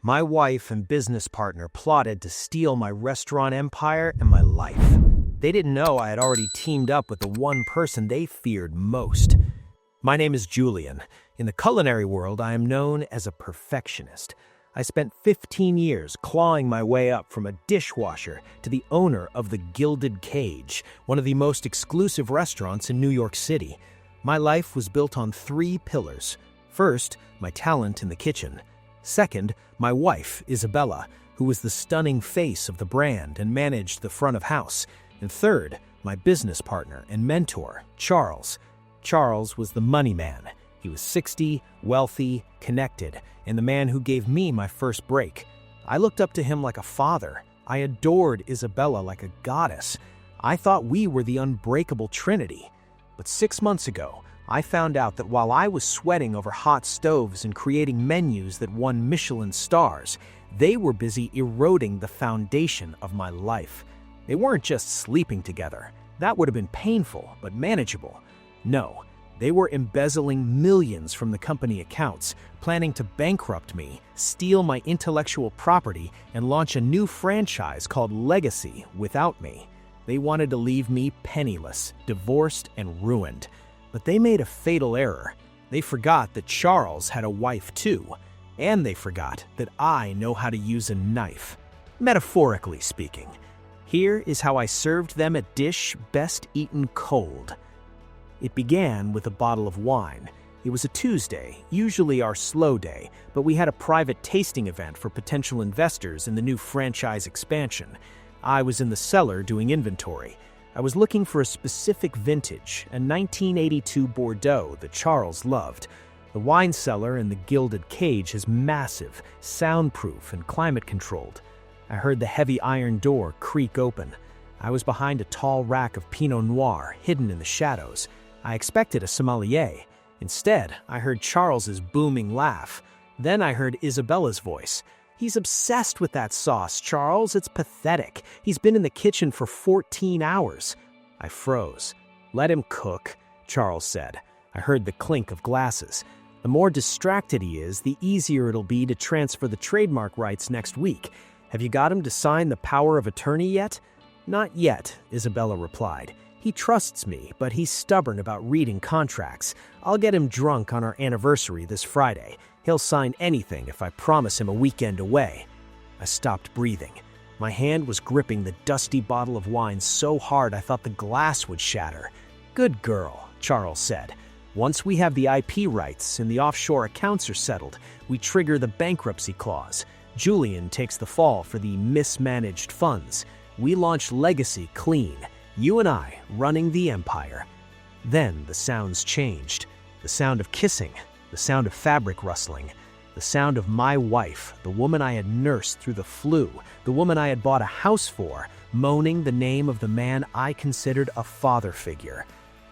My wife and business partner plotted to steal my restaurant empire and my life. They didn't know I had already teamed up with the one person they feared most. My name is Julian. In the culinary world, I am known as a perfectionist. I spent 15 years clawing my way up from a dishwasher to the owner of the Gilded Cage, one of the most exclusive restaurants in New York City. My life was built on 3 pillars. First, my talent in the kitchen. Second, my wife, Isabella, who was the stunning face of the brand and managed the front of house. And third, my business partner and mentor, Charles. Charles was the money man. He was 60, wealthy, connected, and the man who gave me my first break. I looked up to him like a father. I adored Isabella like a goddess. I thought we were the unbreakable trinity. But 6 months ago, I found out that while I was sweating over hot stoves and creating menus that won Michelin stars, they were busy eroding the foundation of my life. They weren't just sleeping together. That would have been painful, but manageable. No, they were embezzling millions from the company accounts, planning to bankrupt me, steal my intellectual property, and launch a new franchise called Legacy without me. They wanted to leave me penniless, divorced, and ruined. But they made a fatal error. They forgot that Charles had a wife too, and they forgot that I know how to use a knife. Metaphorically speaking. Here is how I served them a dish best eaten cold. It began with a bottle of wine. It was a Tuesday, usually our slow day, but we had a private tasting event for potential investors in the new franchise expansion. I was in the cellar doing inventory. I was looking for a specific vintage, a 1982 Bordeaux that Charles loved. The wine cellar in the Gilded Cage is massive, soundproof, and climate-controlled. I heard the heavy iron door creak open. I was behind a tall rack of Pinot Noir, hidden in the shadows. I expected a sommelier. Instead, I heard Charles's booming laugh. Then I heard Isabella's voice. "He's obsessed with that sauce, Charles. It's pathetic. He's been in the kitchen for 14 hours. I froze. "Let him cook," Charles said. I heard the clink of glasses. "The more distracted he is, the easier it'll be to transfer the trademark rights next week. Have you got him to sign the power of attorney yet?" "Not yet," Isabella replied. "He trusts me, but he's stubborn about reading contracts. I'll get him drunk on our anniversary this Friday. He'll sign anything if I promise him a weekend away." I stopped breathing. My hand was gripping the dusty bottle of wine so hard I thought the glass would shatter. "Good girl," Charles said. "Once we have the IP rights and the offshore accounts are settled, we trigger the bankruptcy clause. Julian takes the fall for the mismanaged funds. We launch Legacy clean, you and I running the empire." Then the sounds changed. The sound of kissing, the sound of fabric rustling, the sound of my wife, the woman I had nursed through the flu, the woman I had bought a house for, moaning the name of the man I considered a father figure.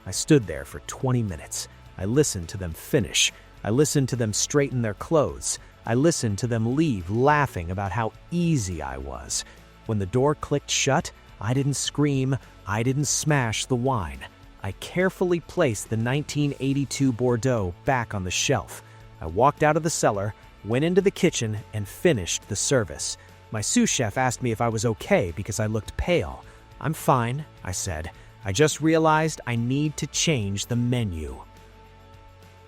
I stood there for 20 minutes. I listened to them finish. I listened to them straighten their clothes. I listened to them leave laughing about how easy I was. When the door clicked shut, I didn't scream, I didn't smash the wine. I carefully placed the 1982 Bordeaux back on the shelf. I walked out of the cellar, went into the kitchen, and finished the service. My sous chef asked me if I was okay because I looked pale. "I'm fine," I said. "I just realized I need to change the menu."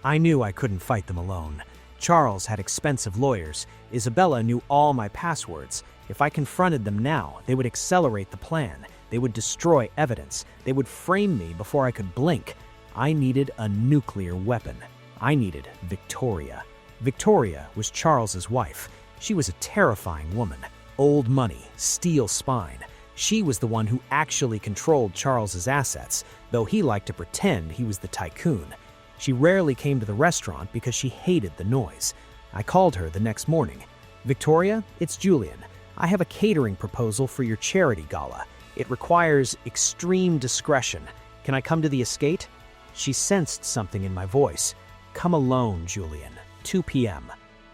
I knew I couldn't fight them alone. Charles had expensive lawyers. Isabella knew all my passwords. If I confronted them now, they would accelerate the plan. They would destroy evidence. They would frame me before I could blink. I needed a nuclear weapon. I needed Victoria. Victoria was Charles's wife. She was a terrifying woman. Old money, steel spine. She was the one who actually controlled Charles's assets, though he liked to pretend he was the tycoon. She rarely came to the restaurant because she hated the noise. I called her the next morning. "Victoria, it's Julian. I have a catering proposal for your charity gala. It requires extreme discretion. Can I come to the estate?" She sensed something in my voice. "Come alone, Julian. 2 p.m.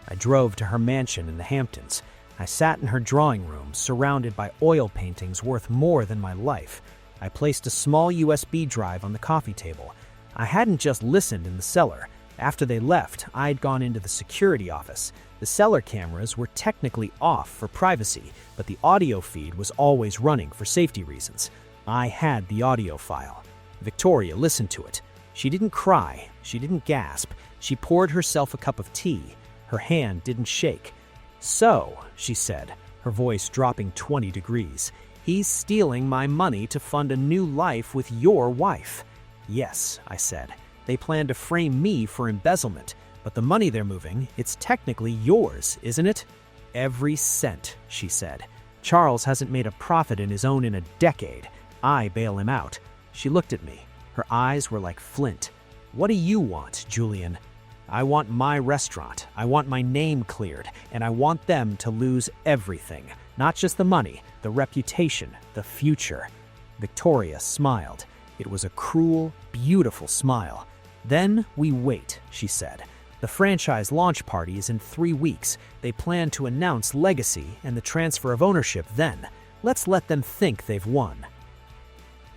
I drove to her mansion in the Hamptons. I sat in her drawing room, surrounded by oil paintings worth more than my life. I placed a small USB drive on the coffee table. I hadn't just listened in the cellar. After they left, I'd gone into the security office. The cellar cameras were technically off for privacy, but the audio feed was always running for safety reasons. I had the audio file. Victoria listened to it. She didn't cry. She didn't gasp. She poured herself a cup of tea. Her hand didn't shake. "So," she said, her voice dropping 20 degrees, "he's stealing my money to fund a new life with your wife." "Yes," I said. "They plan to frame me for embezzlement, but the money they're moving, it's technically yours, isn't it?" "Every cent," she said. "Charles hasn't made a profit in his own in a decade. I bail him out." She looked at me. Her eyes were like flint. "What do you want, Julian?" "I want my restaurant. I want my name cleared, and I want them to lose everything. Not just the money, the reputation, the future." Victoria smiled. It was a cruel, beautiful smile. "Then we wait," she said. "The franchise launch party is in 3 weeks. They plan to announce legacy and the transfer of ownership then. Let's let them think they've won."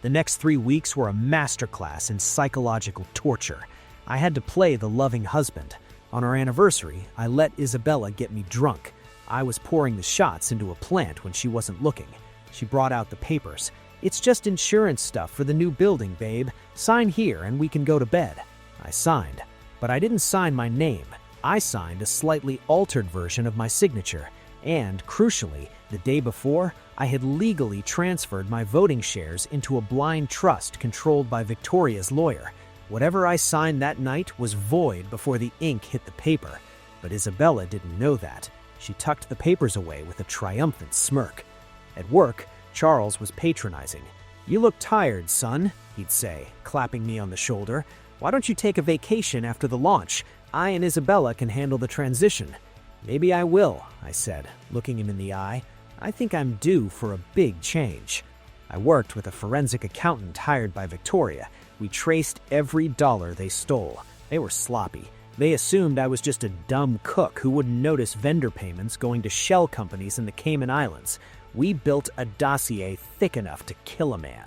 The next 3 weeks were a masterclass in psychological torture. I had to play the loving husband. On our anniversary, I let Isabella get me drunk. I was pouring the shots into a plant when she wasn't looking. She brought out the papers. "It's just insurance stuff for the new building, babe. Sign here and we can go to bed." I signed, but I didn't sign my name. I signed a slightly altered version of my signature. And, crucially, the day before, I had legally transferred my voting shares into a blind trust controlled by Victoria's lawyer. Whatever I signed that night was void before the ink hit the paper. But Isabella didn't know that. She tucked the papers away with a triumphant smirk. At work, Charles was patronizing. "You look tired, son," he'd say, clapping me on the shoulder. "Why don't you take a vacation after the launch? I and Isabella can handle the transition." "Maybe I will," I said, looking him in the eye. "I think I'm due for a big change." I worked with a forensic accountant hired by Victoria. We traced every dollar they stole. They were sloppy. They assumed I was just a dumb cook who wouldn't notice vendor payments going to shell companies in the Cayman Islands. We built a dossier thick enough to kill a man.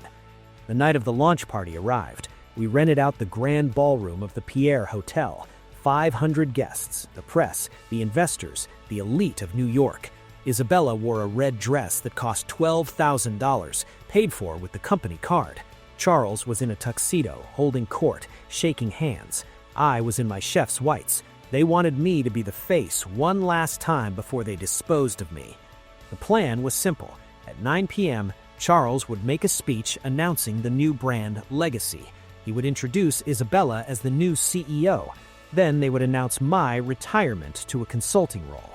The night of the launch party arrived. We rented out the grand ballroom of the Pierre Hotel. 500 guests, the press, the investors, the elite of New York. Isabella wore a red dress that cost $12,000, paid for with the company card. Charles was in a tuxedo, holding court, shaking hands. I was in my chef's whites. They wanted me to be the face one last time before they disposed of me. The plan was simple. At 9 p.m., Charles would make a speech announcing the new brand Legacy. He would introduce Isabella as the new CEO. Then they would announce my retirement to a consulting role.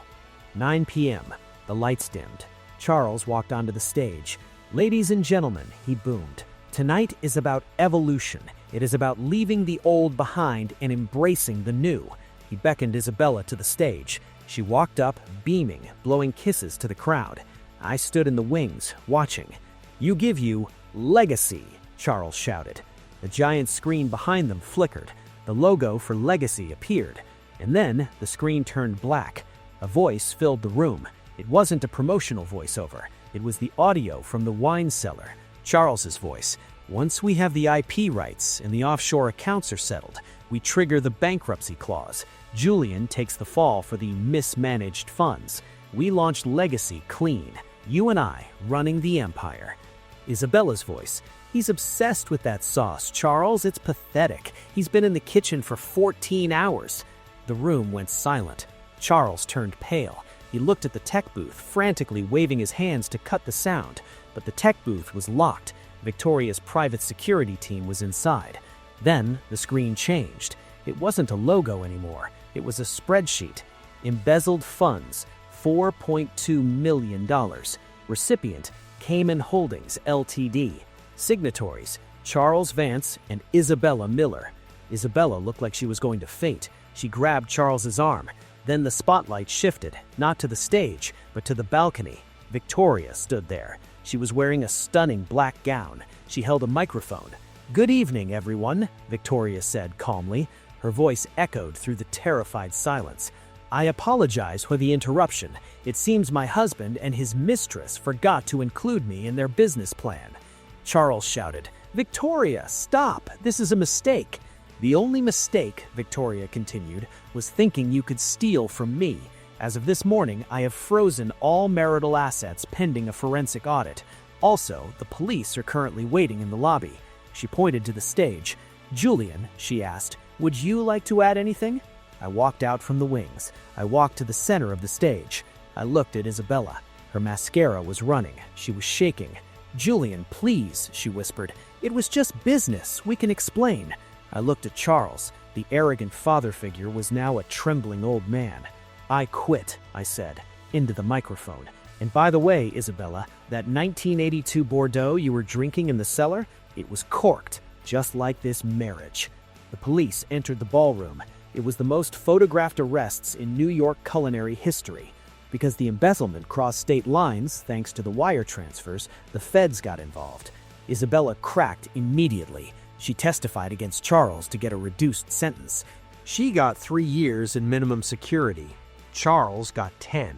9 p.m. The lights dimmed. Charles walked onto the stage. "Ladies and gentlemen," he boomed, "tonight is about evolution. It is about leaving the old behind and embracing the new." He beckoned Isabella to the stage. She walked up, beaming, blowing kisses to the crowd. I stood in the wings, watching. "You give you Legacy," Charles shouted. The giant screen behind them flickered. The logo for Legacy appeared. And then the screen turned black. A voice filled the room. It wasn't a promotional voiceover. It was the audio from the wine cellar. Charles's voice. "Once we have the IP rights and the offshore accounts are settled, we trigger the bankruptcy clause. Julian takes the fall for the mismanaged funds. We launch Legacy clean. You and I running the empire." Isabella's voice. "He's obsessed with that sauce, Charles. It's pathetic. He's been in the kitchen for 14 hours. The room went silent. Charles turned pale. He looked at the tech booth, frantically waving his hands to cut the sound. But the tech booth was locked. Victoria's private security team was inside. Then the screen changed. It wasn't a logo anymore. It was a spreadsheet. Embezzled funds, $4.2 million. Recipient, Cayman Holdings, Ltd. Signatories, Charles Vance and Isabella Miller. Isabella looked like she was going to faint. She grabbed Charles's arm. Then the spotlight shifted, not to the stage, but to the balcony. Victoria stood there. She was wearing a stunning black gown. She held a microphone. "Good evening, everyone," Victoria said calmly. Her voice echoed through the terrified silence. "I apologize for the interruption. It seems my husband and his mistress forgot to include me in their business plan." Charles shouted, "Victoria, stop! This is a mistake." "The only mistake," Victoria continued, "was thinking you could steal from me. As of this morning, I have frozen all marital assets pending a forensic audit. Also, the police are currently waiting in the lobby." She pointed to the stage. "Julian," she asked, "would you like to add anything?" I walked out from the wings. I walked to the center of the stage. I looked at Isabella. Her mascara was running. She was shaking. "Julian, please," she whispered. "It was just business. We can explain." I looked at Charles. The arrogant father figure was now a trembling old man. "I quit," I said, into the microphone. "And by the way, Isabella, that 1982 Bordeaux you were drinking in the cellar, it was corked, just like this marriage." The police entered the ballroom. It was the most photographed arrests in New York culinary history. Because the embezzlement crossed state lines, thanks to the wire transfers, the feds got involved. Isabella cracked immediately. She testified against Charles to get a reduced sentence. She got 3 years in minimum security. Charles got 10.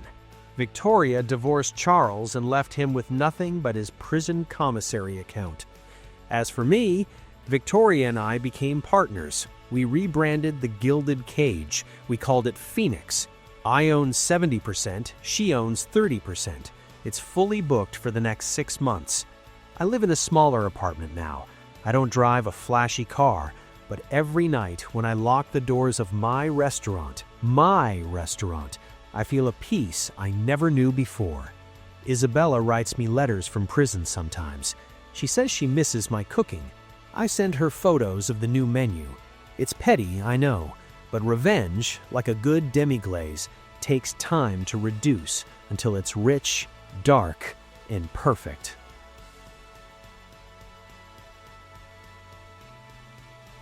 Victoria divorced Charles and left him with nothing but his prison commissary account. As for me, Victoria and I became partners. We rebranded the Gilded Cage. We called it Phoenix. I own 70%, she owns 30%. It's fully booked for the next 6 months. I live in a smaller apartment now. I don't drive a flashy car, but every night when I lock the doors of my restaurant, I feel a peace I never knew before. Isabella writes me letters from prison sometimes. She says she misses my cooking. I send her photos of the new menu. It's petty, I know, but revenge, like a good demi-glaze, takes time to reduce until it's rich, dark, and perfect.